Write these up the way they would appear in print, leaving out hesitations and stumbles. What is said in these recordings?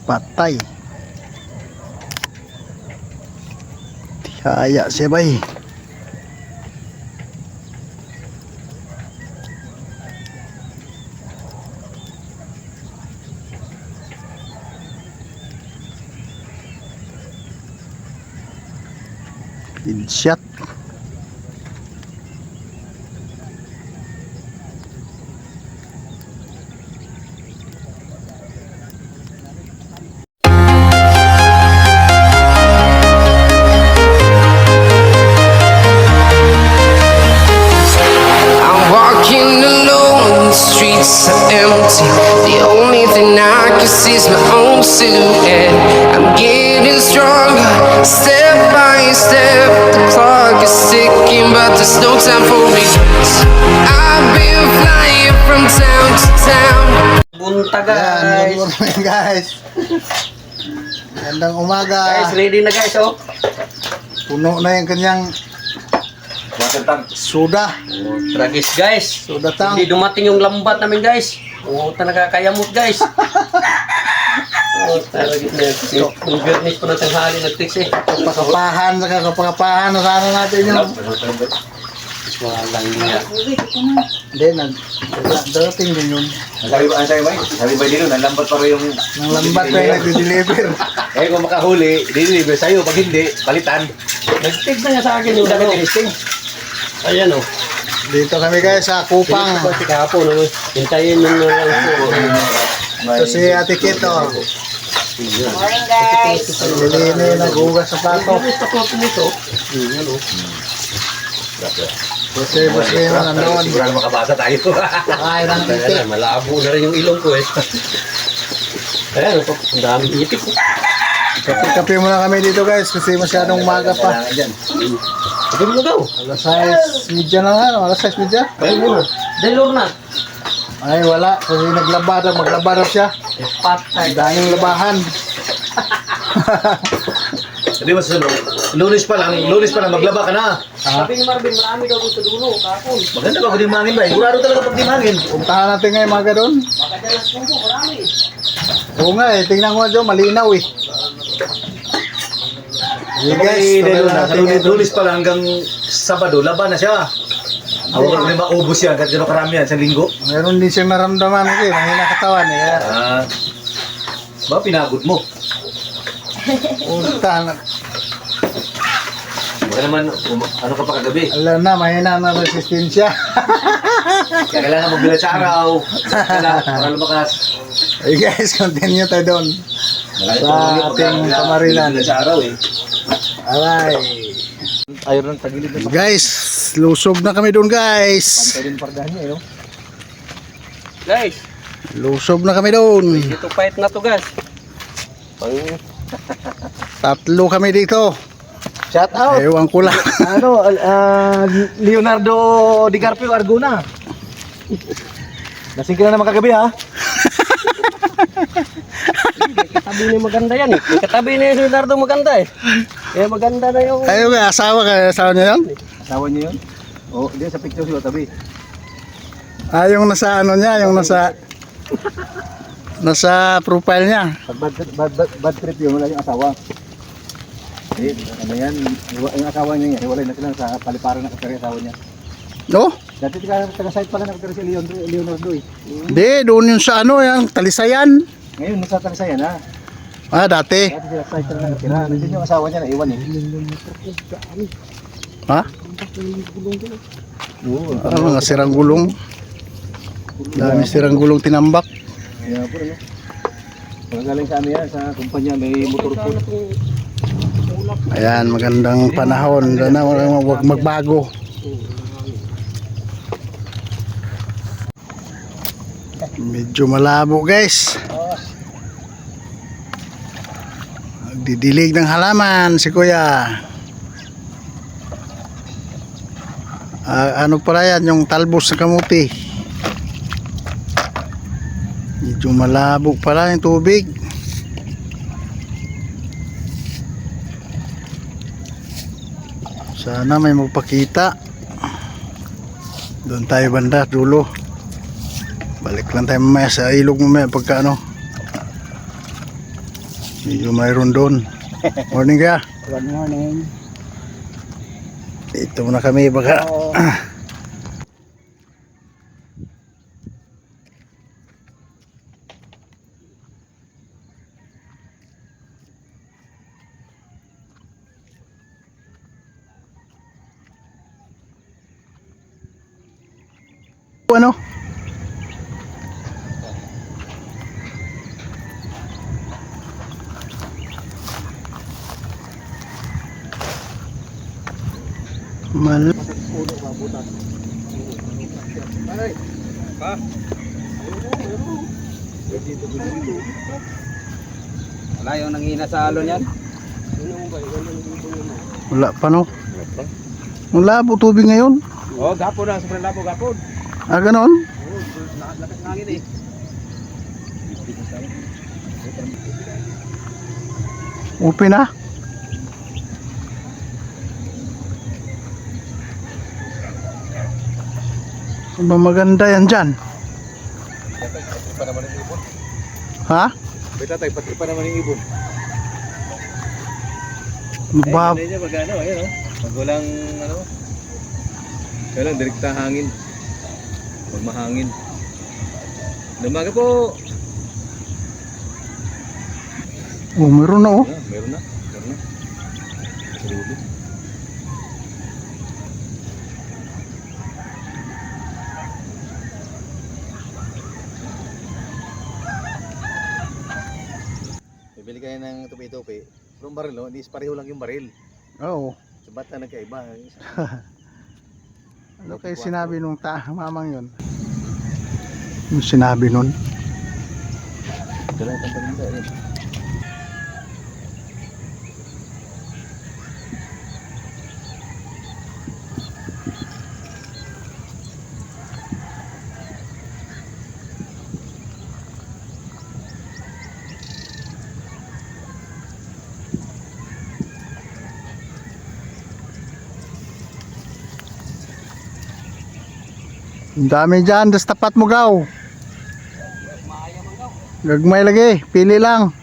Patay. Tihaya siya bay. Headshot. Streets are empty. The only thing I can see is my own silhouette. I'm getting stronger, step by step. The clock is ticking, but there's no time for regrets. I've been flying from town to town. Bunta Ayan, guys. good morning guys. Gandang umaga. Guys, ready na guys oh. Puno na yung kanyang soda. Oh, tragis guys. Soda tang. Hindi dumating yung lambat namin guys. Oh, talaga kayamot guys. Oh, tragis na. Yung birnis pa natin hali nag-text eh. Kapakapahan, kapakapahan. Nasana natin yung... Walang niya. Hindi, darating din yun. Sabi ba dito, nalambat pa rin yung... Nang lambat pa yung nag-deliver. Eh kung makahuli, deliver sa'yo. Pag hindi, palitan. Nag-text na niya sa akin yung dami tinisting. Ayan oh. Dito kami guys sa Kupang. Dito pa si kahapon. Oh. Hintayin nyo na lang po. Ito si Ate Kito. Morning guys. Lilini, naghugas sa plato. Gusto ko nito. Yan oh. Kasi boss ko yung nandun. Sigurado makabasa tayo. Kakain ng Kaya itik. na, malabo na rin yung ilong ko eh. Ayan, ito, ang daming itik. Kape muna kami dito guys kasi masyadong umaga pa. Ito mo daw. Alas 6 media na nga. Alas 6 media. Kaya mo na. Delor na. Ay wala. Kasi maglaba daw siya. Patay. Daming labahan. Sabi mo sa lunes pa lang maglaba ka na. Sabi ni Marvin, marami daw gusto dulo, kapon. Maganda ba kung di mangin ba? Sigurado talaga pag di mangin. Puntahan natin ngayon mga doon. Baka dyan ang puso, marami. Oo nga eh. Tingnan ko nga dyan. Malinaw eh. Sige guys. tuloy natin ngayon. Lunes pa lang hanggang Sabado, laban na siya. Huwag may maubos yan, kahit gano'ng karami yan sa linggo. Meron din siyang naramdaman eh. Mahina katawan eh. Ba, pinagod mo. Puntahan. Baka naman, ano ka pa kagabi? Alam na, mahina na resistensya. Kaya kailangan magbilat sa araw. Para lumakas. Hey guys, continue tayo doon. Sa ating kamarilan. Magbilat sa araw eh. Alay. Ayaw ng tagilid na Guys, lusob na kami doon guys. pantay din pardahan niya eh. Guys, Lusob na kami doon. dito fight na to guys. Pang... Tatlo kami dito. Shout out! Ewan ko lang. Leonardo DiCarpio Arguna. Lasing ka na naman kagabi ha? Katabi na yung maganda yan eh. Katabi na yung Leonardo maganda eh. Kaya maganda na yung... Ayun nga, asawa niya yan? Asawa niyo yun? Oo, diyan sa picture siya tabi. Ah, yung nasa ano niya, yung nasa profile niya. Bad trip yun, wala yung asawa. Eh, ano yan, yung asawa niya yan, wala na sila sa paliparan na katari asawa niya. No? Dati taga-site pala nakatari si Leonardo eh. Hindi, doon yung sa ano, yung Talisayan. Ngayon, nasa Talisayan ha. Ah, dati. Dati sila site pala nakatira. Nandiyan yung asawa niya na iwan eh. Ha? Oo, Ah, mga sirang gulong. Dami sirang gulong tinambak. kaya po rin. Magaling sa ano yan, sa kumpanya, may motor po. Ayan, magandang panahon. Sana huwag magbago. Medyo malabo guys. Nagdidilig ng halaman si kuya. Ano pala yan, yung talbos sa kamuti. Medyo malabo pala yung tubig. Sana may magpakita. Doon tayo banda, dulo. Balik lang tayo mamaya sa ilog mamaya pagka ano. Medyo mayroon doon. Morning kaya. Good morning. Ito muna kami baka. Ano? Mal Wala yung nanghina sa alon yan. wala pa no. Wala po tubig ngayon. Oh, gapon na. Sobrang labo, gapon. Ah, ganon? Lakas ng hangin eh. Upi na. Ba maganda yan dyan? Pa naman yung ibon. Ha? Beta tayo, pati pa naman yung ibon. Bab Ay, niya magano, ayun oh. Pag walang ano, kailang direkta hangin. Pag mahangin. Lumaga po. oh, meron na oh. Ah, meron na. Meron na. Sa dulo. Bibili kayo ng tupi-tupi. From baril, oh, hindi pareho lang yung baril. Oo. Sa bata nagkaiba. Ano kayo sinabi nung mamang yun? Yung sinabi nun? Dala itong paninda eh. Ang dami dyan, das tapat mo gaw. Gagmay lagi, pili lang.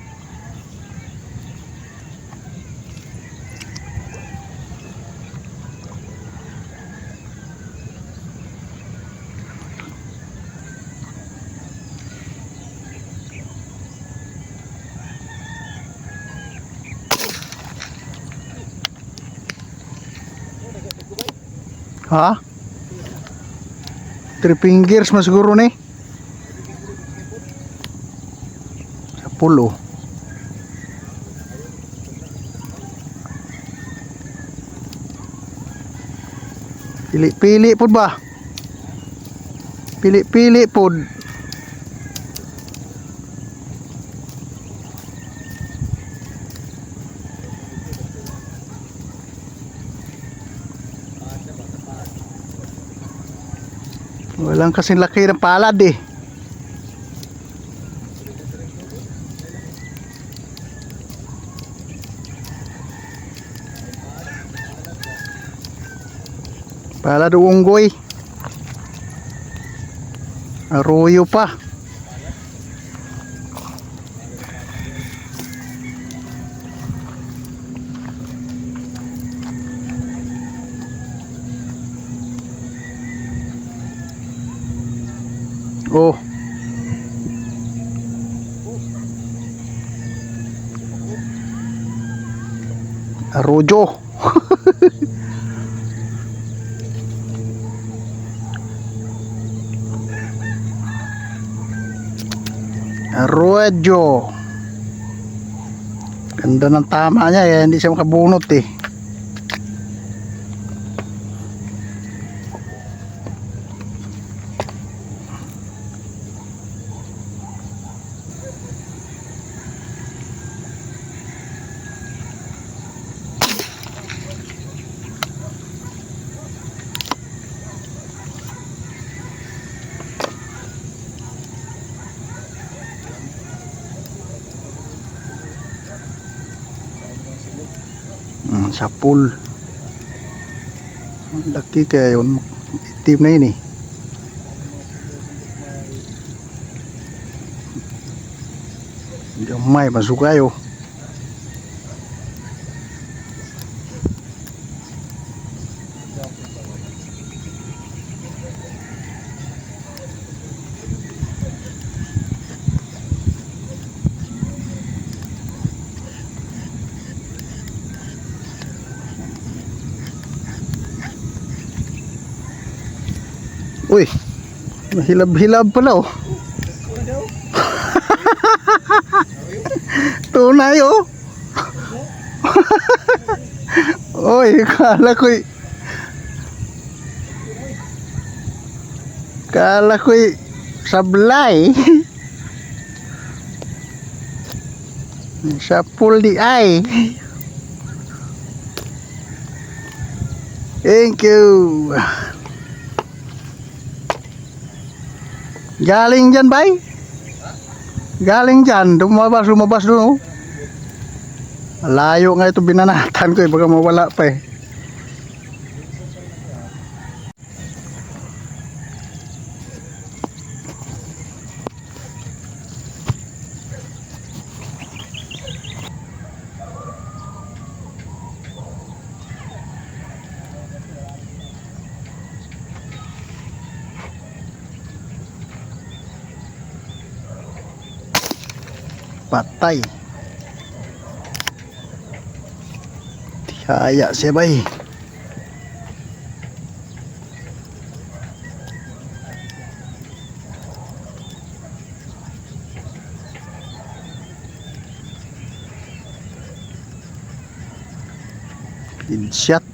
Ha? 3 fingers mas siguro ni. Sa pulo. Pili-pili pod ba? Pili-pili pod. Walang kasing laki ng palad eh. Palad unggoy. Arroyo pa. Oh. Arroyo. Arroyo. Ganda ng tama niya eh, hindi siya makabunot eh. Sa pool. Laki kaya yun. Itim na yun eh. Gamay, masukay oh. Uy, mahilab-hilab pala oh. Tunay oh. Oy, kala ko'y sablay. Sa pool di ay. Thank you. Galing dyan, bay? Galing dyan. Lumabas doon, oh. Layo nga ito binanatan ko, eh. Baka mawala pa, eh. Patay. Tihaya siya bay. Headshot.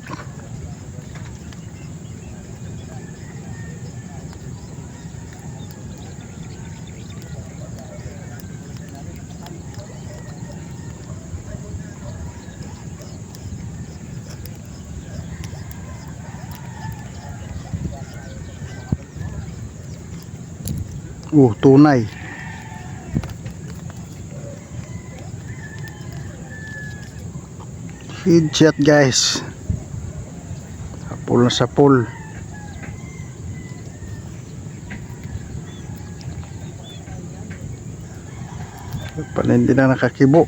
Tunay. Headshot guys. Sapul na sapul. Pala hindi na nakakibo.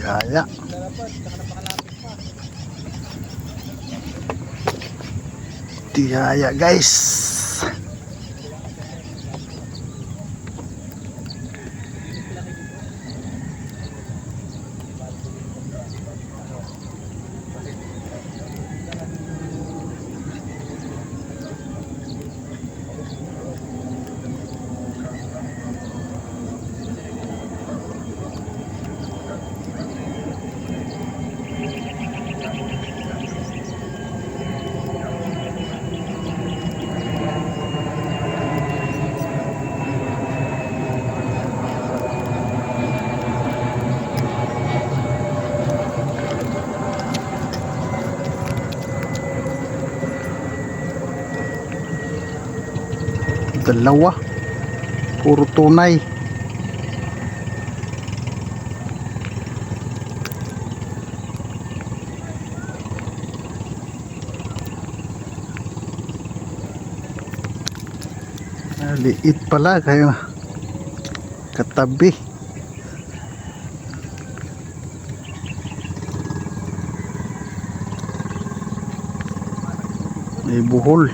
Tihaya. Tihaya guys. Dalawa. Puro tunay. Liit pala kayo. Katabi. May buhol.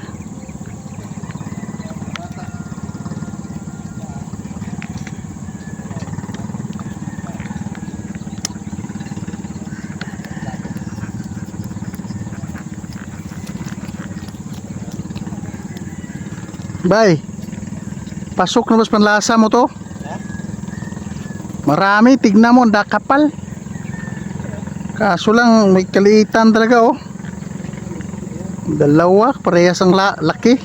Bay, pasok na mas panlasa mo to? Marami, tignan mo, kapal. Kaso lang, may kaliitan talaga oh. Dalawa, parehas ang laki.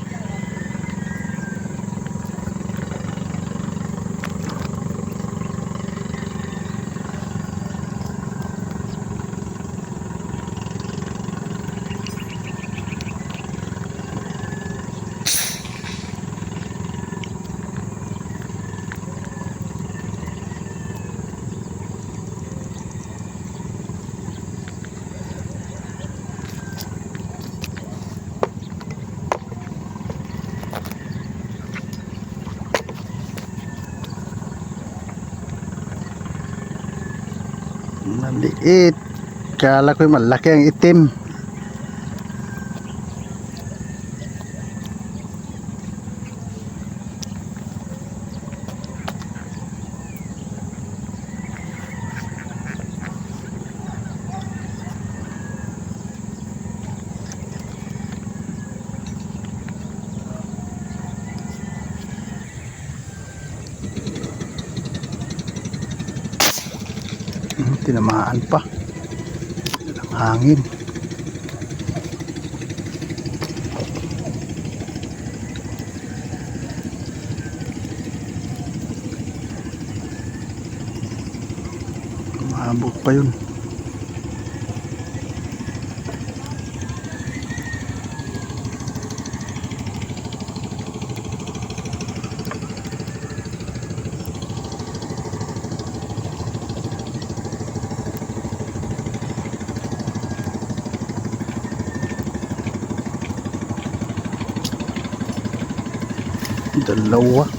Maliit. Kala ko'y malaki ang itim. Tinamaan pa ng hangin. Mahabog pa yun. Dalawa.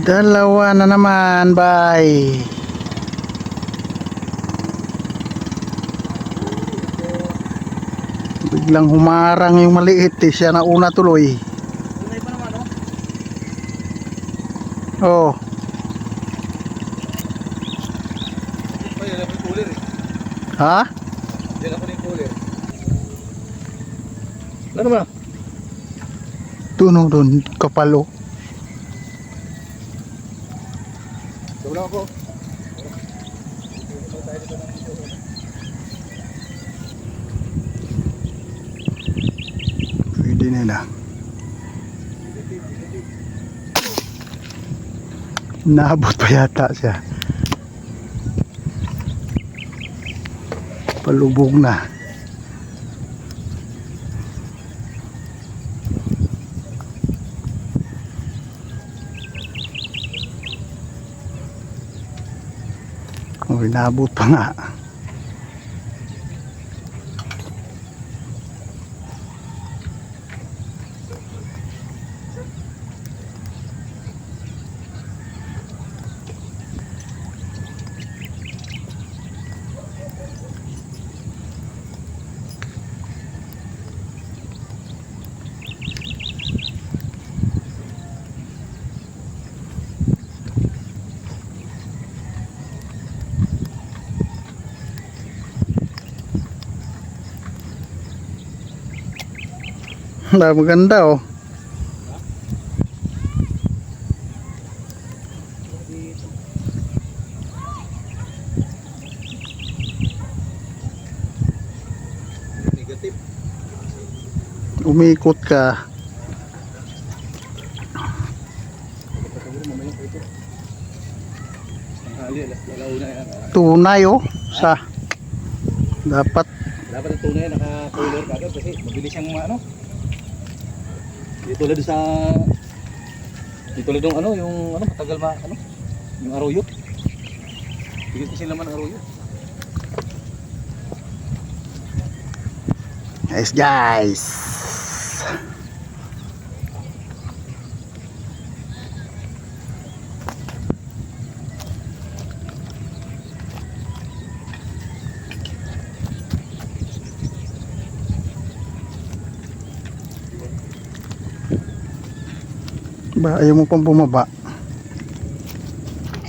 Dalawa na naman, bye. Biglang humarang yung maliit eh. Siya na una tuloy. Oh. Ha? Diyan ako na yung cooler. Ano ba? Tunog doon, kapalo. Wala ako. Pwede nila. Naabot pa yata siya. Palubog na. Oh, inabot pa nga. Maganda oh. Negative. Umikot ka. Tunay oh. Sa dapat Dapat ang tunay naka-cooler kagad kasi mabilis siyang ano. Di tulad ng ano, yung ano, matagal ano, yung arroyo. Tigil kasi laman ng arroyo. Nice guys. Ba, ayaw mo pang bumaba.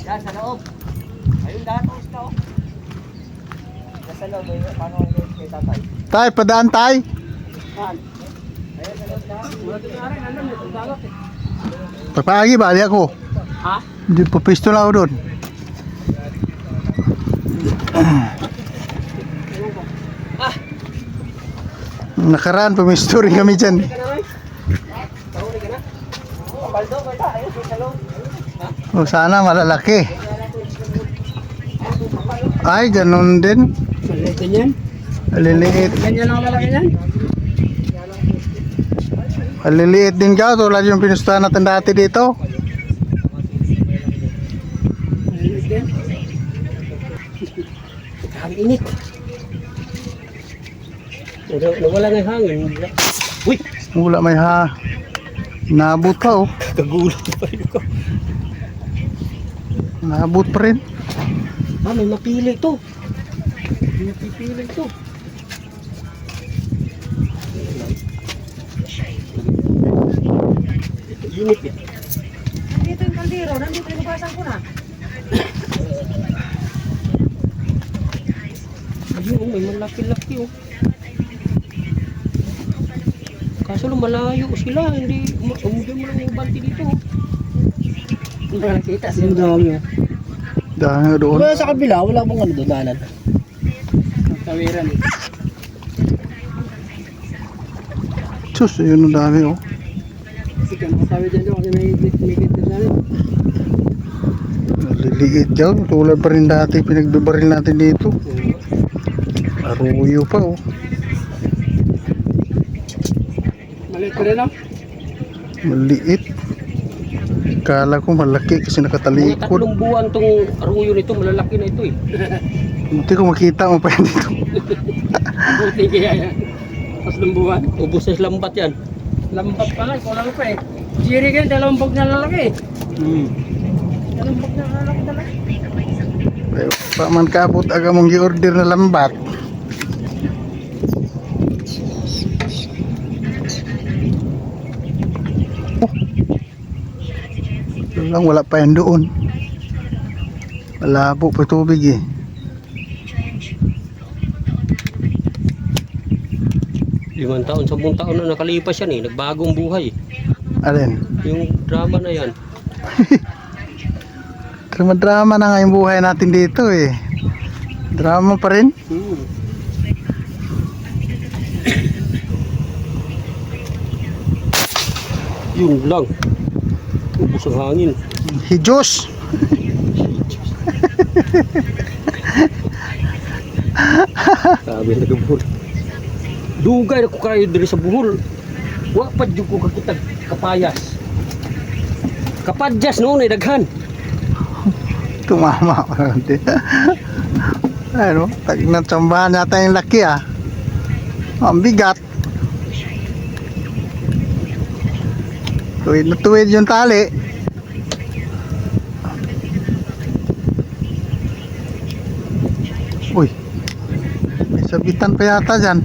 Yan, sa loob. Ayun, dahil tapos na, oh. Nasa loob, paano ang kay tatay? Tay, padaan tay. Saan? Ayun, sa loob na. Wala din na rin, alam, may dagat eh. Pagpagi ba? Ali ako. Ha? Hindi po pisto lang ako doon. Nakaraan, pumisto rin kami dyan. Ka na, Roy? Nahuli ka na? Kapaldo, bata. Ayun, sa loob. O sana malalaki. Ay, ganun din. Maliit din yan. Maliliit. Ganyan lang malaki yan. Maliliit din ka. Tulad yung pinustahan natin dati dito. Maliit din. Ang init. Nawala na yung hangin. Uy! Wala may nabot pa oh. Kagulat pa rin ako. Nabot pa rin. May mapili to. May mapipili to. Unit eh. Nandito yung kaldero, nandito yung basan ko na. Ayun, may malaki-laki oh. Kaso lang malayo sila, hindi mo lang yung banti dito. Hindi ko nakita sila. Ang dami oh. Dahil doon. Wala sa kabila, wala bang ano doon dalan? Kawiran eh. Sus, yun ang dami oh. Sige, makatawi dyan doon kasi may git na dyan. Liliit dyan. Tulad pa rin dati pinagbibaril natin dito. Aruyo pa oh. Maliit ko rin oh. Maliit. Kala ko malaki kasi Mga nakatalikod. 3 buwan tong aruyo nito, malalaki na ito eh. Buti ko makita mo pa yan dito. Buti kaya yan. Tapos lumbuhan. Ubus na lambat yan. Lambat pa lang, kulang pa eh. Siri ka, dalawang bag na lalaki. Dalawang bag na lalaki talaga. Pa man kaabot aga mong gi-order na lambat. Lang wala pa yan doon. Malabo pa tubig eh. Limang taon, 10 taon na nakalipas yan eh. Nagbagong buhay. Alin? Yung drama na yan. Drama na nga yung buhay natin dito eh. Drama pa rin. Yun lang. Ubus ang hangin. Hijos. Sabi na buhol. Dugay na ko kayo diri sa buhol. Wa pa jud ko kakitag kapayas. Kapadjas noon ay daghan. Tumama pa rin. Ano? Tagnatambahan yata yung laki ah. Ang bigat. Tuwid na tuwid yung tali. Uy. May sabitan pa yata dyan.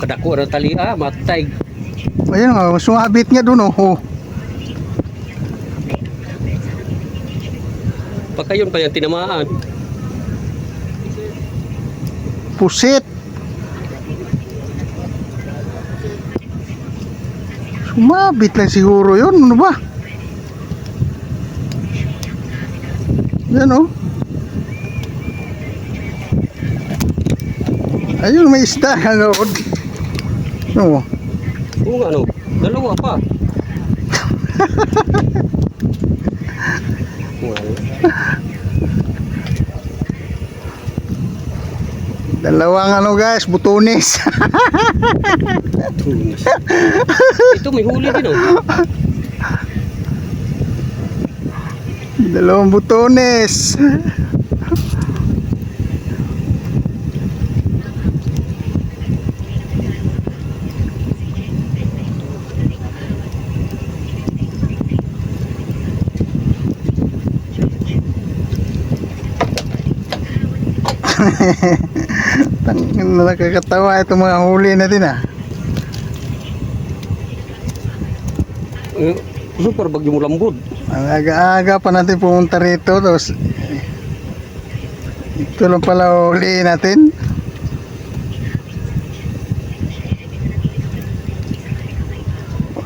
Dako na tali matay. Ayun nga, sumabit niya dun oh. Pagkayon pa yan tinamaan. Pusit. Sumabit lang siguro yun. Ano ba? Yan oh. Ayun, may isda. Ano? No. Oo nga no. Dalawa pa. Dalawang ano guys, butunis. Tunis. Ito may huli din oh. Dalawang butunis. Tangin na nakakatawa itong mga huli natin ah. Super bagyo mo lambod. Ang aga-aga pa natin pumunta rito. Tapos ito lang pala huli natin.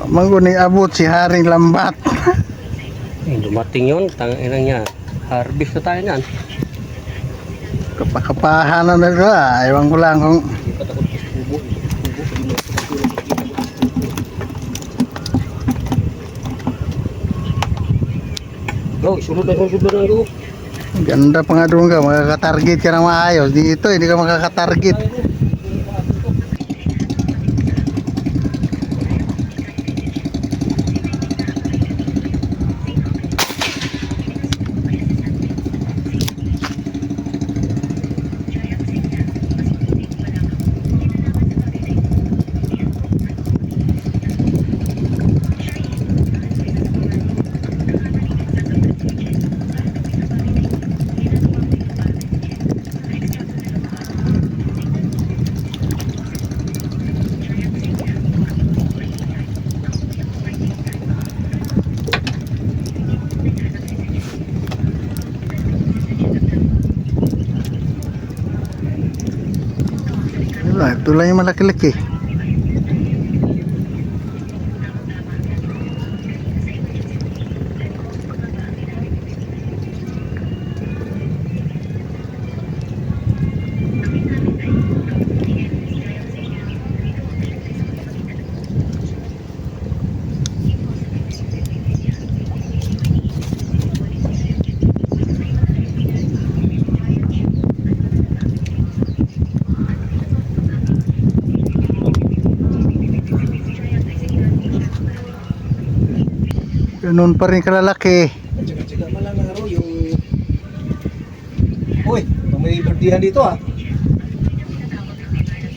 Mangguning abot si Haring Lambat. Dumating yun. Tangina niya. Harvest na tayo niyan. Kapakapahan na nito ah. Ewan ko lang kung Oh, sunod na ko. ganda pa nga doon ka. Makakatarget ka na maayos. Dito hindi ka makakatarget. Wala, ito lang yung malaki-laki. Ganun pa rin kalalaki. Tsaka man lang araw yung... Uy, may birdihan dito ah.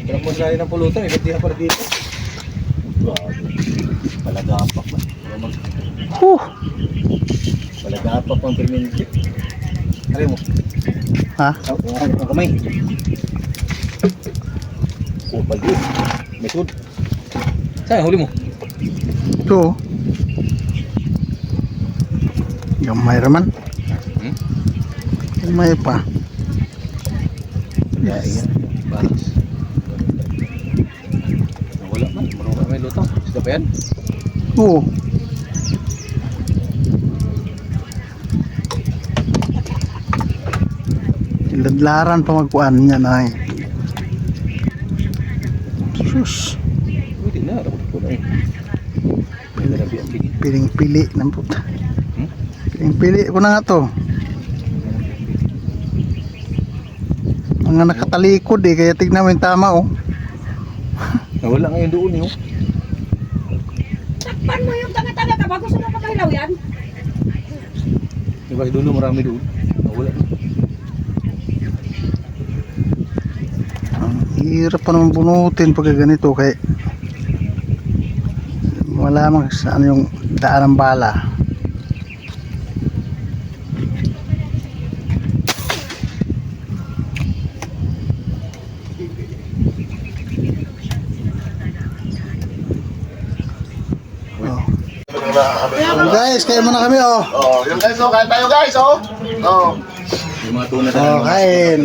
Sarap mo sila ng pulutan, may birdihan pa rin dito. Palagapak ba? Palagapak pang permanente. Aray mo. Ha? Ang kamay. Oh, pagi. May sud. Saan huli mo? Ito. Gamay raman. Gamay pa. Ya, iya. Balas. Wala man, marunong may lutang. Sida pa yan? Oo. Ladlaran pa magkuan niya na eh. Sus. Hindi na, dapat ko na eh. May lalabi ang bigin. Piling-pili ng puta. Piling-pili ko na nga to. Mga nakatalikod eh, kaya tignan mo yung tama oh. Nawala ngayon doon eh. Takpan mo yung tanga-tanga ka bago sa napakahilaw yan. Diba dulo marami doon. Nawala. Ang hirap pa naman bunutin pag ganito kaya wala mang saan yung daan ng bala. Oh, guys, kaya muna kami oh. Oh, yung guys, oh, kain tayo guys, oh. Oh, Yung mga tuna na Oh, kain.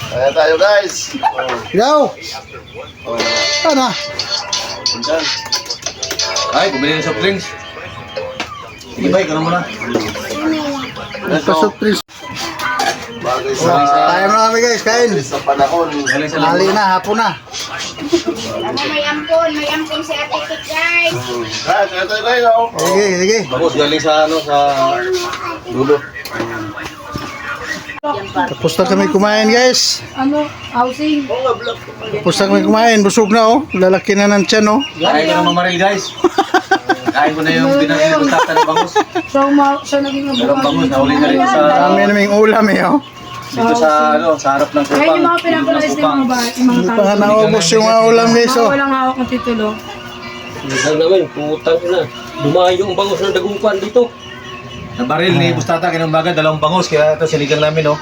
kain tayo guys. Ikaw? Ano? Pundan. Ay, bumili ng soft drinks. Sige, bye, ka na muna. Nagpa-surprise. Bagay Oh, sa kaya muna kami guys, kain. sa panahon. Galing sa Hali na, hapon na. Ano, may ampon si Ate Kit, guys. Guys, kain tayo guys, oh. Sige, sige. Bagos, galing sa ano, sa dulo. Tapos na kami kumain guys. Ano, housing. Tapos na kami kumain. Busog na oh. Lalaki na ng tiyan oh. Kain ko na mamaril, guys. Kain ko na yung binagin ko tata ng bangus. Siya naging Dalawang bangus, nahuli na rin ko sa... Kami naming ulam eh oh. Dito sa, ano, sa harap ng Kaya kupang. yung mga pinapalayas ng mga ba, yung mga Hindi pa nga naubos yung mga ulam guys Mga oh. walang hawak ng titulo. Minsan naman, putang na. Dumayo yung bangus ng dagupan dito. Nabaril ni Bustata kinambaga, dalawang bangus, kaya ito sinigang namin, oh.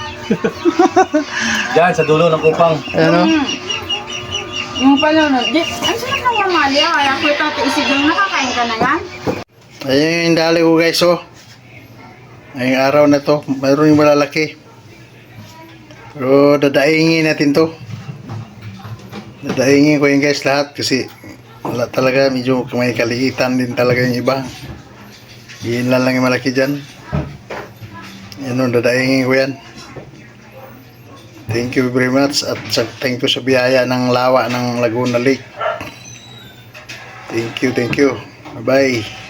Diyan, sa dulo ng kupang. Ayan oh. Yung pala na, ang sarap ng mamalya, kaya ko ito isigang nakakain ka na yan. Ayan yung dali ko guys oh. Ngayong araw na to. Mayroon yung malalaki. Pero dadaingin natin to. Dadaingin ko yung guys lahat kasi wala talaga, medyo may kaliitan din talaga yung iba. Yun lang yung malaki dyan. Yan o, dadaingin ko yan. Thank you very much at thank you sa biyaya ng lawa ng Laguna Lake. Thank you, thank you. Bye bye.